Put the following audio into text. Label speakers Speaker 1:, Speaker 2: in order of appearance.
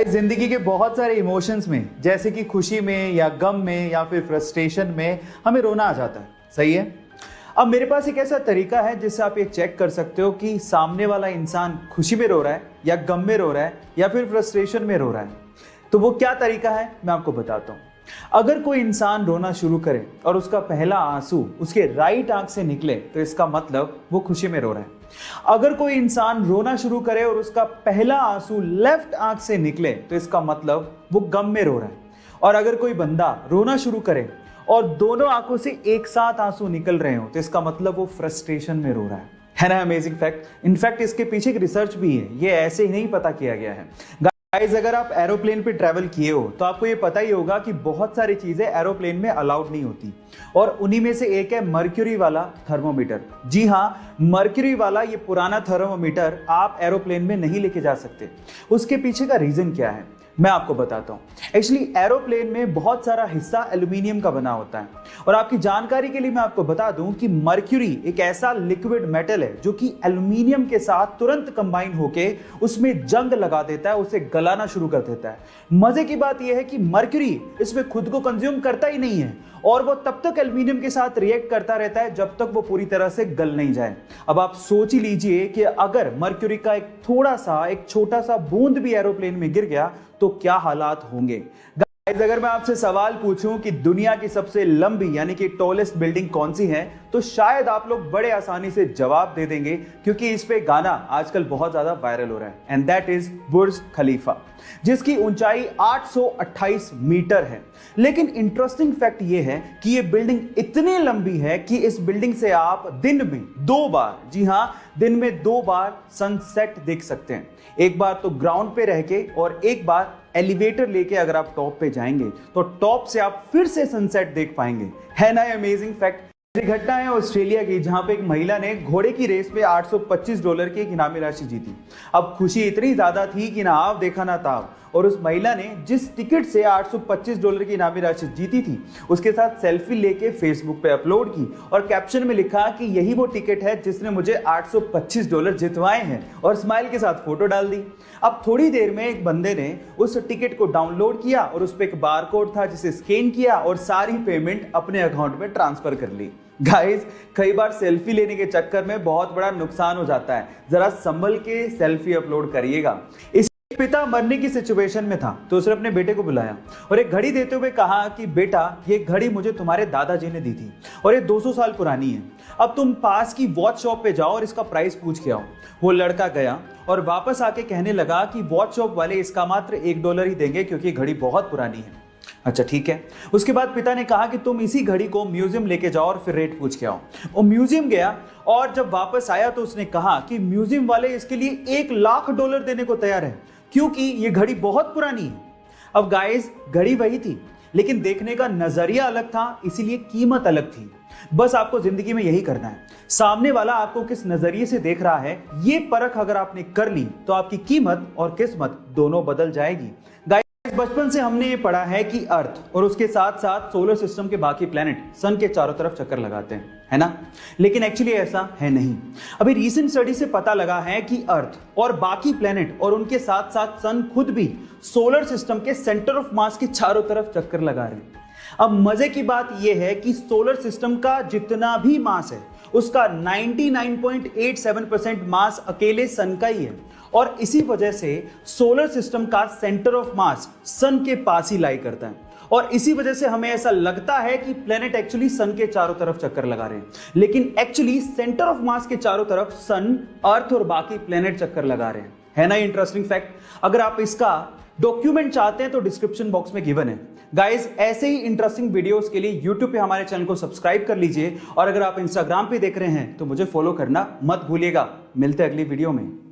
Speaker 1: जिंदगी के बहुत सारे इमोशंस में, जैसे कि खुशी में या गम में या फिर फ्रस्ट्रेशन में, हमें रोना आ जाता है। सही है। अब मेरे पास एक ऐसा तरीका है जिससे आप ये चेक कर सकते हो कि सामने वाला इंसान खुशी में रो रहा है या गम में रो रहा है या फिर फ्रस्ट्रेशन में रो रहा है। तो वो क्या तरीका है मैं आपको बताता हूँ। अगर कोई इंसान रोना शुरू करे और उसका पहला आंसू उसके राइट आंख से निकले तो इसका मतलब वो खुशी में रो रहा है। अगर कोई इंसान रोना शुरू करे और उसका पहला आंसू लेफ्ट आंख से निकले तो इसका मतलब वो गम में रो रहा है। और अगर कोई बंदा रोना शुरू करे और दोनों आंखों से एक साथ आंसू निकल रहे हो तो इसका मतलब वो फ्रस्ट्रेशन में रो रहा है ना। Amazing fact. इनफैक्ट इसके पीछे एक रिसर्च भी है, ये ऐसे ही नहीं पता किया गया है। गाइस, अगर आप एरोप्लेन पे ट्रैवल किए हो तो आपको ये पता ही होगा कि बहुत सारी चीजें एरोप्लेन में अलाउड नहीं होती और उन्हीं में से एक है मर्क्यूरी वाला थर्मोमीटर। जी हाँ, मर्क्यूरी वाला ये पुराना थर्मोमीटर आप एरोप्लेन में नहीं लेके जा सकते। उसके पीछे का रीजन क्या है मैं आपको बताता हूँ। एक्चुअली एरोप्लेन में बहुत सारा हिस्सा एल्यूमिनियम का बना होता है और आपकी जानकारी के लिए मैं आपको बता दूं कि मर्क्यूरी एक ऐसा लिक्विड मेटल है जो कि एल्यूमिनियम के साथ तुरंत कंबाइन होके उसमें जंग लगा देता है, उसे गलाना शुरू कर देता है। मजे की बात यह है कि मर्क्यूरी इसमें खुद को कंज्यूम करता ही नहीं है और वो तब तक एल्यूमिनियम के साथ रिएक्ट करता रहता है जब तक वो पूरी तरह से गल नहीं जाए। अब आप सोच ही लीजिए कि अगर मर्क्यूरी का एक छोटा सा बूंद भी एरोप्लेन में गिर गया तो क्या हालात होंगे। अगर मैं आपसे सवाल पूछूं कि दुनिया की सबसे लंबी यानी कि टॉलेस्ट बिल्डिंग कौन सी है तो शायद आप लोग बड़े आसानी से जवाब दे देंगे, क्योंकि इस पे गाना आजकल बहुत ज्यादा वायरल हो रहा है एंड दैट इज बुर्ज खलीफा, जिसकी ऊंचाई 828 मीटर है। लेकिन इंटरेस्टिंग फैक्ट ये है कि ये बिल्डिंग इतनी लंबी है कि इस बिल्डिंग से आप दिन में 2 बार, जी हां, दिन में 2 बार सनसेट देख सकते हैं। एक बार तो ग्राउंड पे रह के और एक बार एलिवेटर लेके अगर आप टॉप पे जाएंगे तो टॉप से आप फिर से सनसेट देख पाएंगे। है ना अमेजिंग फैक्ट। घटना है ऑस्ट्रेलिया की, जहां पे एक महिला ने घोड़े की रेस पे $825 की एक इनामी राशि जीती। अब खुशी इतनी ज्यादा थी कि ना आप देखा ना ताव, और उस महिला ने जिस टिकट से $825 की इनामी राशि जीती थी उसके साथ सेल्फी लेके फेसबुक पे अपलोड की और कैप्शन में लिखा कि यही वो टिकट है जिसने मुझे $825 जितवाए हैं, और स्माइल के साथ फोटो डाल दी। अब थोड़ी देर में एक बंदे ने उस टिकट को डाउनलोड किया और उस पर एक बारकोड था जिसे स्कैन किया और सारी पेमेंट अपने अकाउंट में ट्रांसफर कर ली। गाइस, कई बार सेल्फी लेने के चक्कर में बहुत बड़ा नुकसान हो जाता है, जरा संभल के सेल्फी अपलोड करिएगा। इस पिता मरने की सिचुएशन में था तो उसने अपने बेटे को बुलाया और एक घड़ी देते हुए कहा कि बेटा, ये घड़ी मुझे तुम्हारे दादाजी ने दी थी और ये 200 साल पुरानी है। अब तुम पास की वॉच शॉप पे जाओ और इसका प्राइस पूछ के आओ। वो लड़का गया और वापस आके कहने लगा कि वॉच शॉप वाले इसका मात्र $1 ही देंगे क्योंकि घड़ी बहुत पुरानी है। अच्छा ठीक है। उसके बाद पिता ने कहा कि तुम इसी घड़ी को म्यूजियम लेके जाओ और फिर रेट पूछ के आओ। वो म्यूजियम गया और जब वापस आया तो उसने कहा कि म्यूजियम वाले इसके लिए $1,00,000 देने को तैयार है क्योंकि ये घड़ी बहुत पुरानी है। अब गाइस, घड़ी वही थी लेकिन देखने का नजरिया अलग था, इसीलिए कीमत अलग थी। बस आपको जिंदगी में यही करना है, सामने वाला आपको किस नजरिए से देख रहा है ये परख अगर आपने कर ली तो आपकी कीमत और किस्मत दोनों बदल जाएगी। बचपन से हमने ये पढ़ा है कि अर्थ और उसके साथ साथ सोलर सिस्टम के बाकी प्लैनेट सन के चारों तरफ चक्कर लगाते हैं, है ना। लेकिन एक्चुअली ऐसा है नहीं। अभी रीसेंट स्टडी से पता लगा है कि अर्थ और बाकी प्लैनेट और उनके साथ साथ सन खुद भी सोलर सिस्टम के सेंटर ऑफ मास के चारों तरफ चक्कर लगा रहे हैं। अब मजे की बात यह है कि सोलर सिस्टम का जितना भी मास है उसका 99.87% मास अकेले सन का ही है और इसी वजह से सोलर सिस्टम का सेंटर ऑफ मास सन के पास ही लाई करता है और इसी वजह से हमें ऐसा लगता है कि प्लेनेट एक्चुअली सन के चारों तरफ चक्कर लगा रहे हैं, लेकिन एक्चुअली सेंटर ऑफ मास के चारों तरफ सन, अर्थ और बाकी प्लेनेट चक्कर लगा रहे हैं। है ना इंटरेस्टिंग फैक्ट। अगर आप इसका डॉक्यूमेंट चाहते हैं तो डिस्क्रिप्शन बॉक्स में गिवन है। गाइस, ऐसे ही इंटरेस्टिंग वीडियोस के लिए YouTube पे हमारे चैनल को सब्सक्राइब कर लीजिए और अगर आप Instagram पे देख रहे हैं तो मुझे फॉलो करना मत भूलिएगा। मिलते हैं अगली वीडियो में।